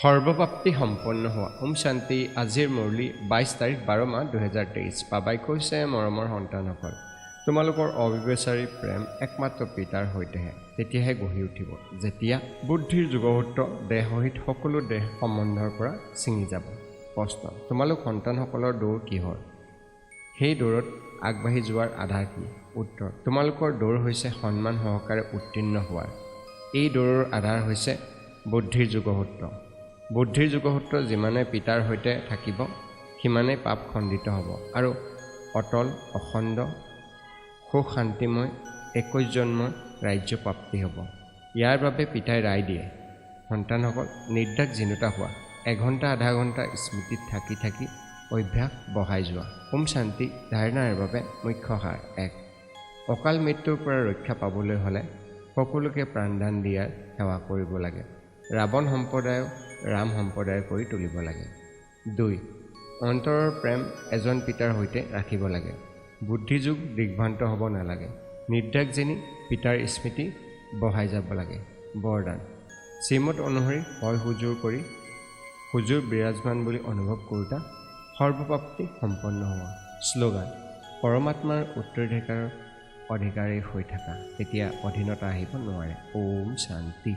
সৰ্বপ্ৰাপ্তি সম্পন্ন হোৱা। ওম শান্তি। আজিৰ মুৰলী 22 তাৰিখ 12 মাহ 2023। বাবাই কৈছে, মৰমৰ সন্তানসকল, তোমালোকৰ অবিবেচাৰী প্ৰেম একমাত্ৰ পিতাৰ সৈতেহে তেতিয়াহে গঢ়ি উঠিব, যেতিয়া বুদ্ধিৰ যুগসূত্ৰ দেহ সহিত সকলো দেহ সম্বন্ধৰ পৰা ছিঙি যাব। প্ৰশ্ন, তোমালোক সন্তানসকলৰ দৌৰ কিহৰ? সেই দৌৰত আগবাঢ়ি যোৱাৰ আধাৰ কি? উত্তৰ, তোমালোকৰ দৌৰ হৈছে সন্মান সহকাৰে উত্তীৰ্ণ হোৱাৰ। এই দৌৰৰ আধাৰ হৈছে বুদ্ধিৰ যুগসূত্ৰ। বুদ্ধিৰ যুগসূত্ৰ যিমানে পিতাৰ সৈতে থাকিব, সিমানেই পাপ খণ্ডিত হ'ব আৰু অটল অখণ্ড সুশান্তিময় 21 জন্মৰ ৰাজ্য প্ৰাপ্তি হ'ব। ইয়াৰ বাবে পিতাই ৰায় দিয়ে, সন্তানসকল নিৰ্দাক জিনোতা হোৱা, এঘণ্টা আধা ঘণ্টা স্মৃতিত থাকি থাকি অভ্যাস বঢ়াই যোৱা। ওম শান্তি। ধাৰণাৰ বাবে মুখ্য সাৰ 1। অকাল মৃত্যুৰ পৰা ৰক্ষা পাবলৈ হ'লে সকলোকে প্ৰাণদান দিয়াৰ সেৱা কৰিব লাগে। ৰাৱণ সম্প্ৰদায়ক ৰাম সম্প্ৰদায় কৰি তুলিব লাগে। 2। অন্তৰৰ প্ৰেম এজন পিতাৰ সৈতে ৰাখিব লাগে। বুদ্ধিযোগ দিগ্ভ্ৰান্ত হ'ব নালাগে। নিৰ্দাক জেনি পিতাৰ স্মৃতি বঢ়াই যাব লাগে। বৰদান, শ্ৰীমত অনুসৰি হয় হুজুৰ কৰি হুজুৰ বিৰাজমান বুলি অনুভৱ কৰোঁতা সৰ্বপ্ৰাপ্তি সম্পন্ন হোৱা। শ্লোগান, পৰমাত্মাৰ উত্তৰাধিকাৰৰ অধিকাৰী হৈ থাকা, তেতিয়া অধীনতা আহিব নোৱাৰে। ওম শান্তি।